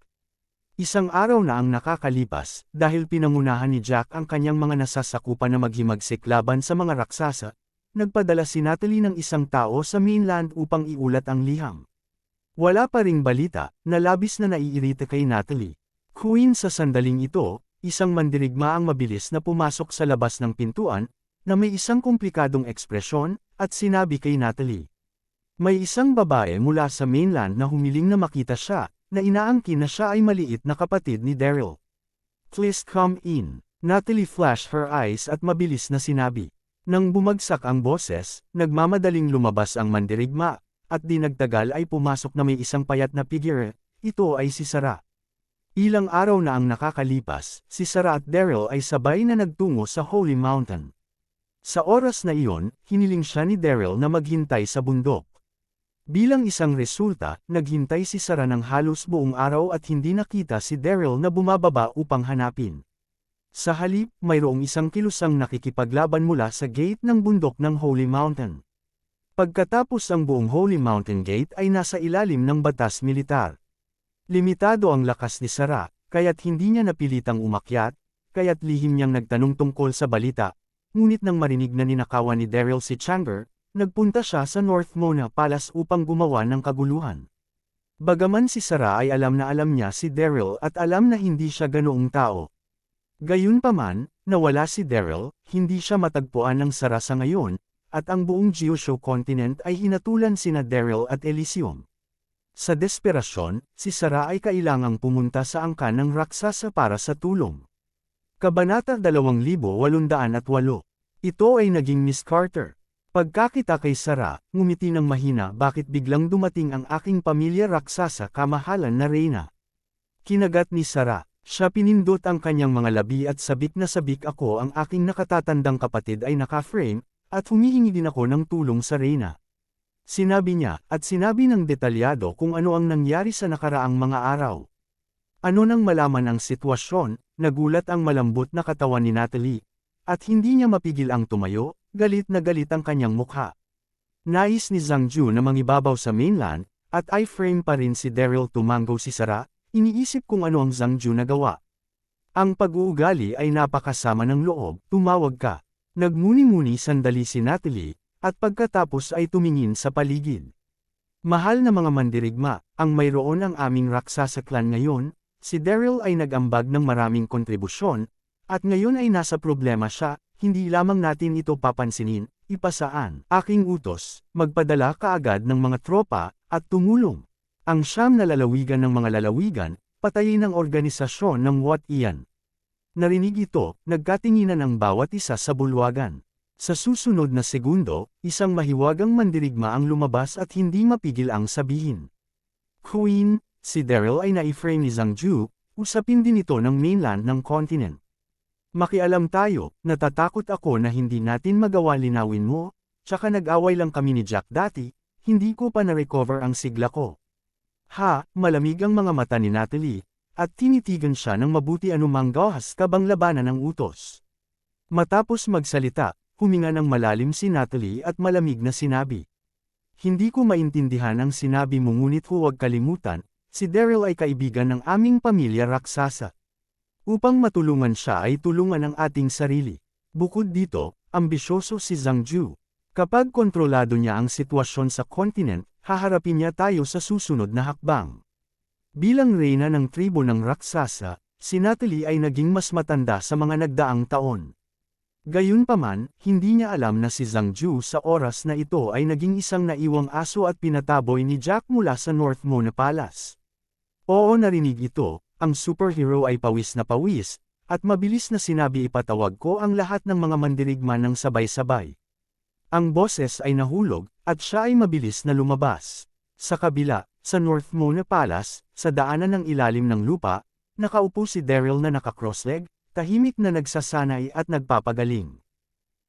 Isang araw na ang nakakalipas, dahil pinangunahan ni Jack ang kanyang mga nasasakupan na maghimagsik laban sa mga raksasa, nagpadala si Natalie ng isang tao sa mainland upang iulat ang liham. Wala pa ring balita, na labis na naiirita kay Natalie. Queen sa sandaling ito, isang mandirigma ang mabilis na pumasok sa labas ng pintuan, na may isang komplikadong ekspresyon, at sinabi kay Natalie. May isang babae mula sa mainland na humiling na makita siya, na inaangkin na siya ay maliit na kapatid ni Daryl. Please come in. Natalie flashed her eyes at mabilis na sinabi. Nang bumagsak ang boses, nagmamadaling lumabas ang mandirigma, at di nagtagal ay pumasok na may isang payat na figure, ito ay si Sarah. Ilang araw na ang nakakalipas, si Sarah at Daryl ay sabay na nagtungo sa Holy Mountain. Sa oras na iyon, hiniling siya ni Daryl na maghintay sa bundok. Bilang isang resulta, naghintay si Sarah ng halos buong araw at hindi nakita si Daryl na bumababa upang hanapin. Sa halip, mayroong isang kilusang nakikipaglaban mula sa gate ng bundok ng Holy Mountain. Pagkatapos ang buong Holy Mountain Gate ay nasa ilalim ng batas militar. Limitado ang lakas ni Sarah, kaya't hindi niya napilitang umakyat, kaya't lihim niyang nagtanong tungkol sa balita, ngunit nang marinig na ninakawan ni Daryl si Chandler, nagpunta siya sa North Mona Palace upang gumawa ng kaguluhan. Bagaman si Sarah ay alam na alam niya si Daryl at alam na hindi siya ganoong tao. Gayunpaman, nawala si Daryl, hindi siya matagpuan ng Sarah sa ngayon, at ang buong Geoshow continent ay hinatulan sina Daryl at Elysium. Sa desperasyon, si Sarah ay kailangang pumunta sa angkan ng Raksasa para sa tulong. Kabanata 2808. Ito ay naging Miss Carter. Pagkakita kay Sarah, ngumiti ng mahina bakit biglang dumating ang aking pamilya Raksasa kamahalan na reyna. Kinagat ni Sarah, siya pinindot ang kanyang mga labi at sabik na sabik ako ang aking nakatatandang kapatid ay naka-frame, at humihingi din ako ng tulong sa reyna. Sinabi niya, at sinabi ng detalyado kung ano ang nangyari sa nakaraang mga araw. Ano nang malaman ang sitwasyon, nagulat ang malambot na katawan ni Natalie, at hindi niya mapigil ang tumayo, galit na galit ang kanyang mukha. Nais ni Zhang Ju na mangibabaw sa mainland, at i-frame pa rin si Daryl tumanggo si Sara, iniisip kung ano ang Zhang Ju nagawa. Ang pag-uugali ay napakasama ng loob, tumawag ka. Nagmuni-muni sandali si Natalie, at pagkatapos ay tumingin sa paligid. Mahal na mga mandirigma, ang mayroon ang aming raksasa clan ngayon, si Daryl ay nag-ambag ng maraming kontribusyon, at ngayon ay nasa problema siya, hindi lamang natin ito papansinin, ipasaan. Aking utos, magpadala kaagad ng mga tropa, at tumulong. Ang siyam na lalawigan ng mga lalawigan, patayin ang organisasyon ng Wat Iyan. Narinig ito, nagkatinginan ang bawat isa sa bulwagan. Sa susunod na segundo, isang mahiwagang mandirigma ang lumabas at hindi mapigil ang sabihin. Queen, si Daryl ay na-frame ni Zhang Ju, usapin din ito ng mainland ng continent. Makialam tayo, natatakot ako na hindi natin magawa linawin mo, tsaka nag-away lang kami ni Jack dati, hindi ko pa na-recover ang sigla ko. Ha, malamig ang mga mata ni Natalie, at tinitigan siya ng mabuti anumang gahas kabang labanan ng utos. Matapos magsalita, huminga ng malalim si Natalie at malamig na sinabi. Hindi ko maintindihan ang sinabi mo ngunit huwag kalimutan, si Daryl ay kaibigan ng aming pamilya raksasa. Upang matulungan siya ay tulungan ang ating sarili. Bukod dito, ambisyoso si Zhang Ju. Kapag kontrolado niya ang sitwasyon sa continent, haharapin niya tayo sa susunod na hakbang. Bilang reyna ng tribo ng raksasa, si Natalie ay naging mas matanda sa mga nagdaang taon. Gayunpaman, hindi niya alam na si Zhang Ju sa oras na ito ay naging isang naiwang aso at pinataboy ni Jack mula sa North Mona Palace. Oo, narinig ito, ang superhero ay pawis na pawis, at mabilis na sinabi ipatawag ko ang lahat ng mga mandirigma ng sabay-sabay. Ang boses ay nahulog, at siya ay mabilis na lumabas. Sa kabila, sa North Mona Palace, sa daanan ng ilalim ng lupa, nakaupo si Daryl na naka-crossleg, tahimik na nagsasanay at nagpapagaling.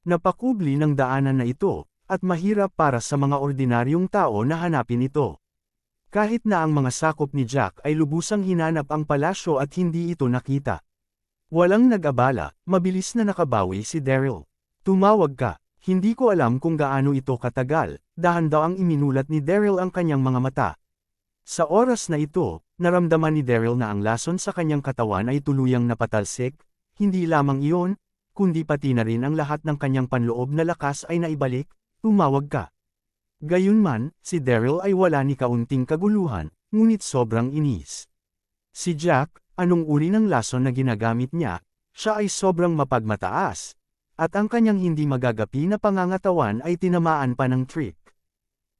Napakubli ng daanan na ito, at mahirap para sa mga ordinaryong tao na hanapin ito. Kahit na ang mga sakop ni Jack ay lubusang hinanap ang palasyo at hindi ito nakita. Walang nag-abala, mabilis na nakabawi si Daryl. Tumawag ka, hindi ko alam kung gaano ito katagal, dahan daw ang iminulat ni Daryl ang kanyang mga mata. Sa oras na ito, naramdaman ni Daryl na ang lason sa kanyang katawan ay tuluyang napatalsik, hindi lamang iyon, kundi pati na rin ang lahat ng kanyang panloob na lakas ay naibalik, tumawag ka. Gayunman, si Daryl ay wala ni kaunting kaguluhan, ngunit sobrang inis. Si Jack, anong uri ng lason na ginagamit niya, siya ay sobrang mapagmataas, at ang kanyang hindi magagapi na pangangatawan ay tinamaan pa ng trick.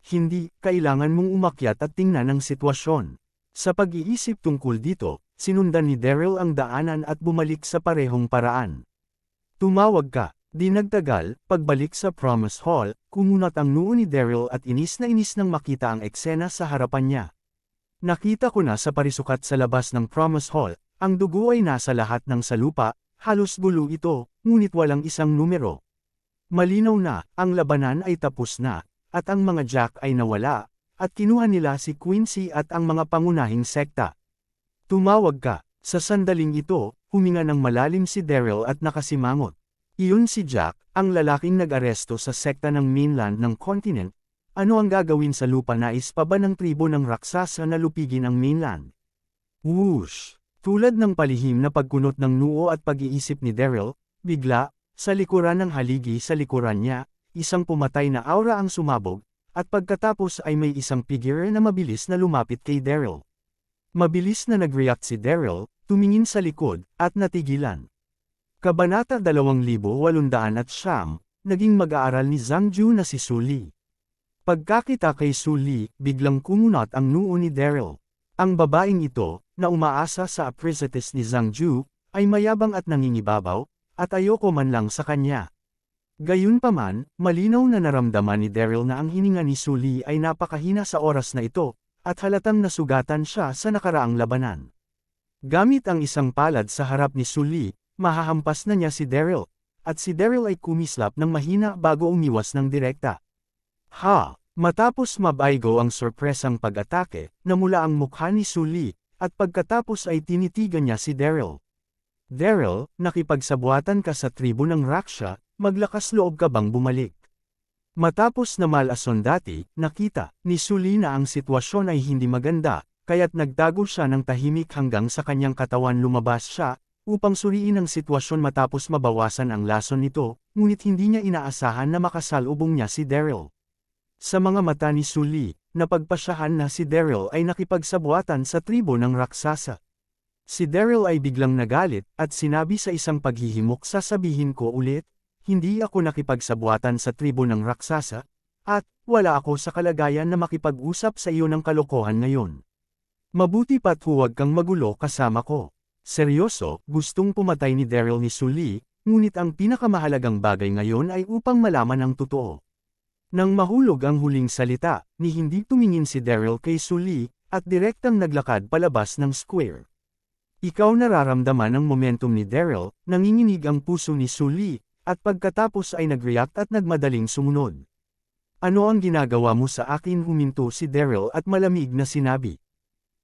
Hindi, kailangan mong umakyat at tingnan ang sitwasyon. Sa pag-iisip tungkol dito, sinundan ni Daryl ang daanan at bumalik sa parehong paraan. Tumawag ka, di nagtagal, pagbalik sa Promise Hall, kumunat ang noo ni Daryl at inis na inis nang makita ang eksena sa harapan niya. Nakita ko na sa parisukat sa labas ng Promise Hall, ang dugo ay nasa lahat ng salupa, halos gulo ito, ngunit walang isang numero. Malinaw na, ang labanan ay tapos na. At ang mga Jack ay nawala, at kinuha nila si Quincy at ang mga pangunahing sekta. Tumawag ka, sa sandaling ito, huminga ng malalim si Daryl at nakasimangot. Iyon si Jack, ang lalaking nag-aresto sa sekta ng mainland ng continent. Ano ang gagawin sa lupa nais pa ba ng tribo ng raksasa na lupigin ang mainland? Whoosh! Tulad ng palihim na pagkunot ng noo at pag-iisip ni Daryl, bigla, sa likuran ng haligi sa likuran niya, isang pumatay na aura ang sumabog, at pagkatapos ay may isang figure na mabilis na lumapit kay Daryl. Mabilis na nag-react si Daryl, tumingin sa likod, at natigilan. Kabanata 2809, naging mag-aaral ni Zhang Ju na si Su Li. Pagkakita kay Su Li, biglang kumunat ang noo ni Daryl. Ang babaeng ito, na umaasa sa apprentice ni Zhang Ju, ay mayabang at nangingibabaw, at ayoko man lang sa kanya. Gayunpaman, malinaw na naramdaman ni Daryl na ang hininga ni Su Li ay napakahina sa oras na ito, at halatang nasugatan siya sa nakaraang labanan. Gamit ang isang palad sa harap ni Su Li, mahahampas na niya si Daryl, at si Daryl ay kumislap ng mahina bago umiwas ng direkta. Ha! Matapos mabaygo ang sorpresang pag-atake, namula ang mukha ni Su Li, at pagkatapos ay tinitigan niya si Daryl. Daryl, nakipagsabuatan ka sa tribo ng Raksha, maglakas loob ka bang bumalik? Matapos na malason dati, nakita ni Sully na ang sitwasyon ay hindi maganda, kaya't nagtago siya ng tahimik hanggang sa kanyang katawan lumabas siya, upang suriin ang sitwasyon matapos mabawasan ang lason nito, ngunit hindi niya inaasahan na makasalubong niya si Daryl. Sa mga mata ni Sully, napagpasyahan na si Daryl ay nakipagsabuatan sa tribo ng raksasa. Si Daryl ay biglang nagalit at sinabi sa isang paghihimok, sasabihin ko ulit, hindi ako nakipagsabuatan sa tribo ng raksasa, at wala ako sa kalagayan na makipag-usap sa iyo ng kalokohan ngayon. Mabuti pa't huwag kang magulo kasama ko. Seryoso, gustong pumatay ni Daryl ni Sully, ngunit ang pinakamahalagang bagay ngayon ay upang malaman ang totoo. Nang mahulog ang huling salita, ni hindi tumingin si Daryl kay Sully, at direktang naglakad palabas ng square. Ikaw nararamdaman ang momentum ni Daryl, nanginginig ang puso ni Sully, at pagkatapos ay nag-react at nagmadaling sumunod. Ano ang ginagawa mo sa akin? Huminto si Daryl at malamig na sinabi.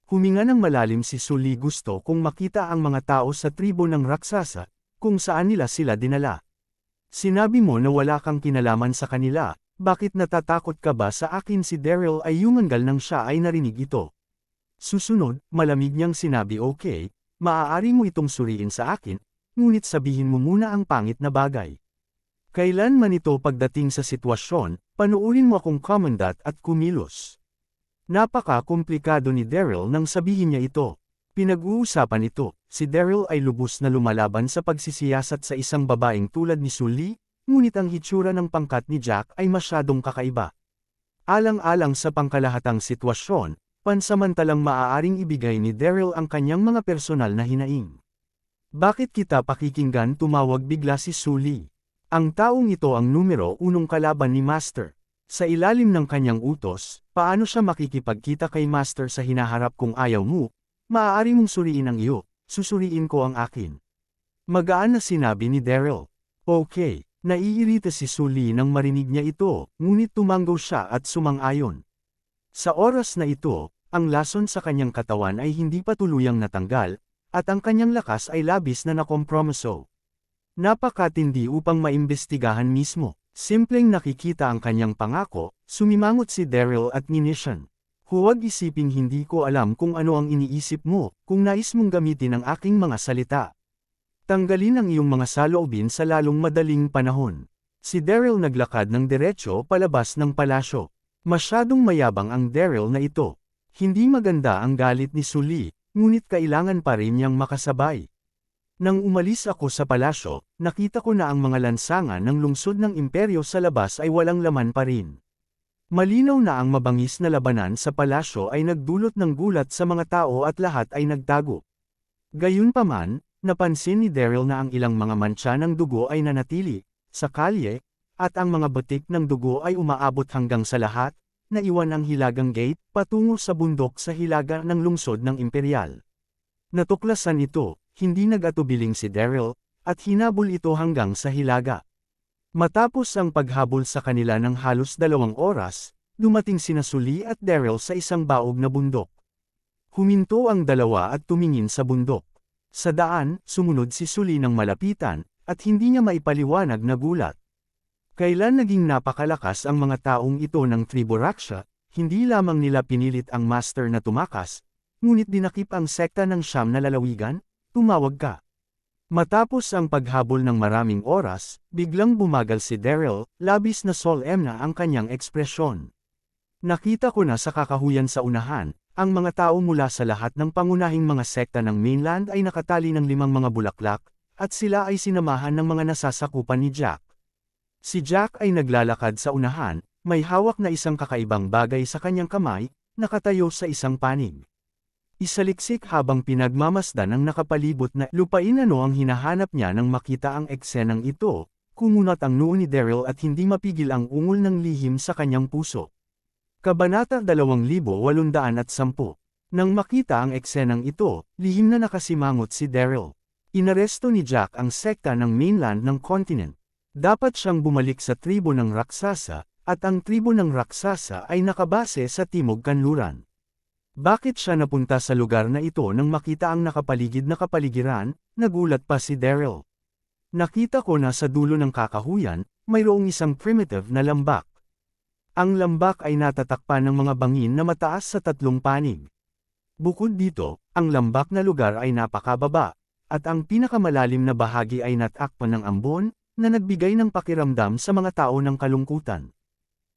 Huminga ng malalim si Sully, gusto kong makita ang mga tao sa tribo ng raksasa, kung saan nila sila dinala. Sinabi mo na wala kang kinalaman sa kanila, bakit natatakot ka ba sa akin? Si Daryl ay yumangal nang siya ay narinig ito. Susunod, malamig niyang sinabi, okay, maaari mo itong suriin sa akin, ngunit sabihin mo muna ang pangit na bagay. Kailan man ito pagdating sa sitwasyon, panuurin mo akong commandant at kumilos. Napaka-komplikado ni Daryl nang sabihin niya ito. Pinag-uusapan ito, si Daryl ay lubos na lumalaban sa pagsisiyasat sa isang babaeng tulad ni Sully, ngunit ang hitsura ng pangkat ni Jack ay masyadong kakaiba. Alang-alang sa pangkalahatang sitwasyon, pansamantalang maaaring ibigay ni Daryl ang kanyang mga personal na hinaing. Bakit kita pakikinggan? Tumawag bigla si Sully. Ang taong ito ang numero 1 kalaban ni Master. Sa ilalim ng kanyang utos, paano siya makikipagkita kay Master sa hinaharap? Kung ayaw mo, maaari mong suriin ang iyo, susuriin ko ang akin. Magaan na sinabi ni Daryl. Okay, naiirita si Sully nang marinig niya ito, ngunit tumanggaw siya at sumang-ayon. Sa oras na ito, ang lason sa kanyang katawan ay hindi pa tuluyang natanggal, at ang kanyang lakas ay labis na nakompromiso. Napakatindi upang maimbestigahan mismo. Simpleng nakikita ang kanyang pangako, sumimangot si Daryl at nginisyan. Huwag isiping hindi ko alam kung ano ang iniisip mo, kung nais mong gamitin ang aking mga salita. Tanggalin ang iyong mga saloobin sa lalong madaling panahon. Si Daryl naglakad ng diretsyo palabas ng palasyo. Masyadong mayabang ang Daryl na ito. Hindi maganda ang galit ni Sully, ngunit kailangan pa rin niyang makasabay. Nang umalis ako sa palasyo, nakita ko na ang mga lansangan ng lungsod ng imperyo sa labas ay walang laman pa rin. Malinaw na ang mabangis na labanan sa palasyo ay nagdulot ng gulat sa mga tao at lahat ay nagtago. Gayunpaman, napansin ni Daryl na ang ilang mga mantsa ng dugo ay nanatili sa kalye, at ang mga batik ng dugo ay umaabot hanggang sa lahat, naiwan ang hilagang gate patungo sa bundok sa hilaga ng lungsod ng imperial. Natuklasan ito. Hindi nag-atubiling si Daryl, at hinabol ito hanggang sa hilaga. Matapos ang paghabol sa kanila ng halos 2 oras, dumating sina Sully at Daryl sa isang baog na bundok. Huminto ang dalawa at tumingin sa bundok. Sa daan, sumunod si Sully ng malapitan, at hindi niya maipaliwanag na gulat. Kailan naging napakalakas ang mga taong ito ng tribo Raksha, hindi lamang nila pinilit ang Master na tumakas, ngunit dinakip ang sekta ng Siyam na lalawigan. Tumawag ka. Matapos ang paghabol ng maraming oras, biglang bumagal si Daryl, labis na solemn na ang kanyang ekspresyon. Nakita ko na sa kakahuyan sa unahan, ang mga tao mula sa lahat ng pangunahing mga sekta ng mainland ay nakatali ng 5 mga bulaklak, at sila ay sinamahan ng mga nasasakupan ni Jack. Si Jack ay naglalakad sa unahan, may hawak na isang kakaibang bagay sa kanyang kamay, nakatayo sa isang panig. Isaliksik habang pinagmamasdan ang nakapalibot na lupain. Ano ang hinahanap niya nang makita ang eksenang ito, kumunat ang noo ni Daryl at hindi mapigil ang ungol ng lihim sa kanyang puso. Kabanata 2810. Nang makita ang eksenang ito, lihim na nakasimangot si Daryl. Inaresto ni Jack ang sekta ng mainland ng continent. Dapat siyang bumalik sa tribo ng raksasa, at ang tribo ng raksasa ay nakabase sa Timog Kanluran. Bakit siya napunta sa lugar na ito nang makita ang nakapaligid na kapaligiran? Nagulat pa si Daryl. Nakita ko na sa dulo ng kakahuyan, mayroong isang primitive na lambak. Ang lambak ay natatakpan ng mga bangin na mataas sa tatlong panig. Bukod dito, ang lambak na lugar ay napakababa, at ang pinakamalalim na bahagi ay natakpan ng ambon, na nagbigay ng pakiramdam sa mga tao ng kalungkutan.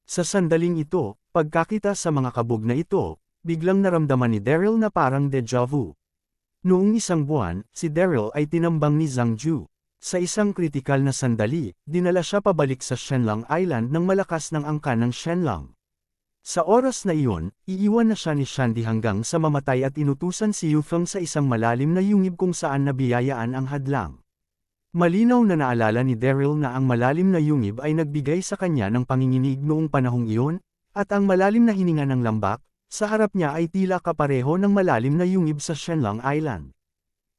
Sa sandaling ito, pagkakita sa mga kabog na ito, biglang naramdaman ni Daryl na parang déjà vu. Noong isang buwan, si Daryl ay tinambang ni Zhang Ju. Sa isang kritikal na sandali, dinala siya pabalik sa Shenlang Island ng malakas ng angkan ng Shenlang. Sa oras na iyon, iiwan na siya ni Shandy hanggang sa mamatay at inutusan si Yufeng sa isang malalim na yungib kung saan nabiyayaan ang hadlang. Malinaw na naalala ni Daryl na ang malalim na yungib ay nagbigay sa kanya ng panginginig noong panahong iyon, at ang malalim na hininga ng lambak, sa harap niya ay tila kapareho ng malalim na yungib sa Shenlang Island.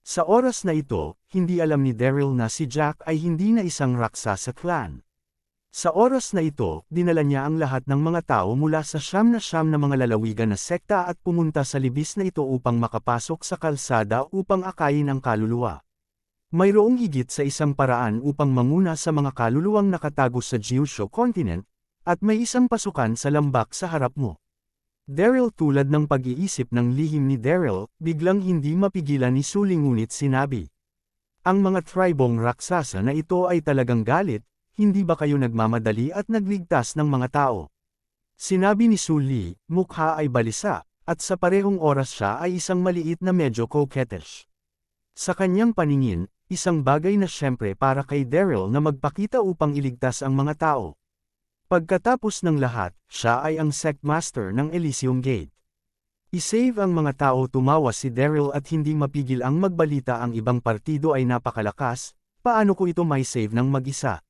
Sa oras na ito, hindi alam ni Daryl na si Jack ay hindi na isang raksasa clan. Sa oras na ito, dinala niya ang lahat ng mga tao mula sa siyam na mga lalawigan na sekta at pumunta sa libis na ito upang makapasok sa kalsada upang akayin ang kaluluwa. Mayroong higit sa isang paraan upang manguna sa mga kaluluwang nakatago sa Jiusho Continent, at may isang pasukan sa lambak sa harap mo. Daryl tulad ng pag-iisip ng lihim ni Daryl, biglang hindi mapigilan ni Sully ngunit sinabi. Ang mga tribong raksasa na ito ay talagang galit, hindi ba kayo nagmamadali at nagligtas ng mga tao? Sinabi ni Sully, mukha ay balisa, at sa parehong oras siya ay isang maliit na medyo coquettish. Sa kanyang paningin, isang bagay na siyempre para kay Daryl na magpakita upang iligtas ang mga tao. Pagkatapos ng lahat, siya ay ang sect master ng Elysium Gate. I-save ang mga tao, tumawa si Daryl at hindi mapigil ang magbalita ang ibang partido ay napakalakas, paano ko ito may save ng mag-isa?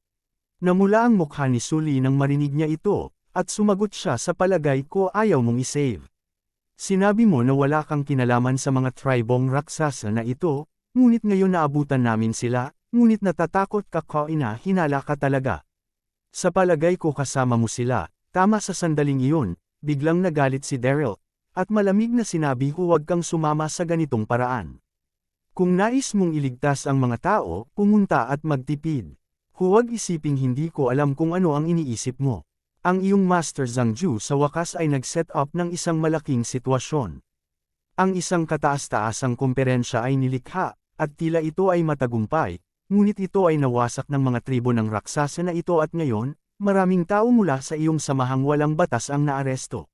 Namula ang mukha ni Sully nang marinig niya ito, at sumagot siya sa palagay ko ayaw mong i-save. Sinabi mo na wala kang kinalaman sa mga tribong raksasa na ito, ngunit ngayon naabutan namin sila, ngunit natatakot ka kaina hinala ka talaga. Sa palagay ko kasama mo sila, tama sa sandaling iyon, biglang nagalit si Daryl, at malamig na sinabi huwag kang sumama sa ganitong paraan. Kung nais mong iligtas ang mga tao, pumunta at magtipid. Huwag isiping hindi ko alam kung ano ang iniisip mo. Ang iyong Master Zhang Ju sa wakas ay nag-set up ng isang malaking sitwasyon. Ang isang kataas-taasang komperensya ay nilikha, at tila ito ay matagumpay, ngunit ito ay nawasak ng mga tribo ng raksasa na ito at ngayon, maraming tao mula sa iyong samahang walang batas ang naaresto.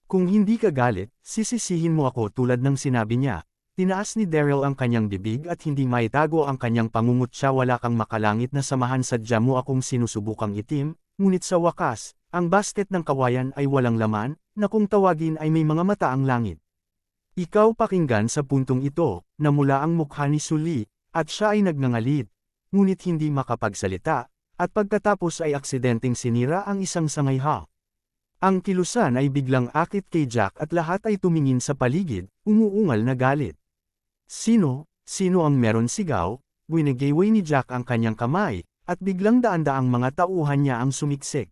Kung hindi ka galit, sisisihin mo ako tulad ng sinabi niya. Tinaas ni Daryl ang kanyang bibig at hindi maitago ang kanyang pangungutya, wala kang makalangit na samahan, sadya mo akong sinusubukang itim, ngunit sa wakas, ang basket ng kawayan ay walang laman, na kung tawagin ay may mga mata ang langit. Ikaw pakinggan sa puntong ito, namula ang mukha ni Sully, at siya ay nagngangalit, ngunit hindi makapagsalita, at pagkatapos ay aksidenteng sinira ang isang sangayha. Ang kilusan ay biglang akit kay Jack at lahat ay tumingin sa paligid, umuungal na galit. Sino ang meron, sigaw, winigayway ni Jack ang kanyang kamay, at biglang daan-daang mga tauhan niya ang sumiksik.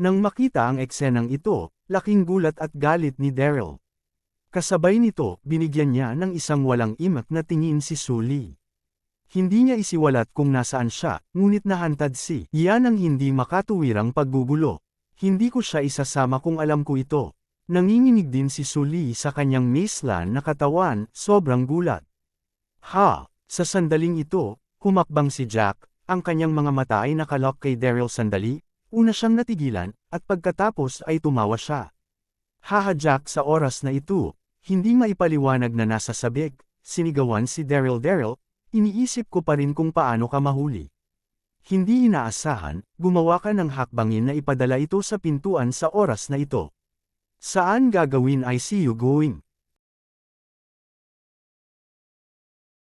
Nang makita ang eksenang ito, laking gulat at galit ni Daryl. Kasabay nito, binigyan niya ng isang walang imak na tingin si Sully. Hindi niya isiwalat kung nasaan siya, ngunit nahantad si yan ang hindi makatuwirang paggugulo. Hindi ko siya isasama kung alam ko ito. Nanginginig din si Sully sa kanyang mislan na katawan, sobrang gulat. Sa sandaling ito, humakbang si Jack, ang kanyang mga mata ay nakalock kay Daryl sandali, una siyang natigilan, at pagkatapos ay tumawa siya. Jack, sa oras na ito, hindi maipaliwanag na nasa sabik, sinigawan si Daryl. Iniisip ko pa rin kung paano ka mahuli. Hindi inaasahan, gumawa ka ng hakbangin na ipadala ito sa pintuan sa oras na ito. Saan gagawin? I see you going.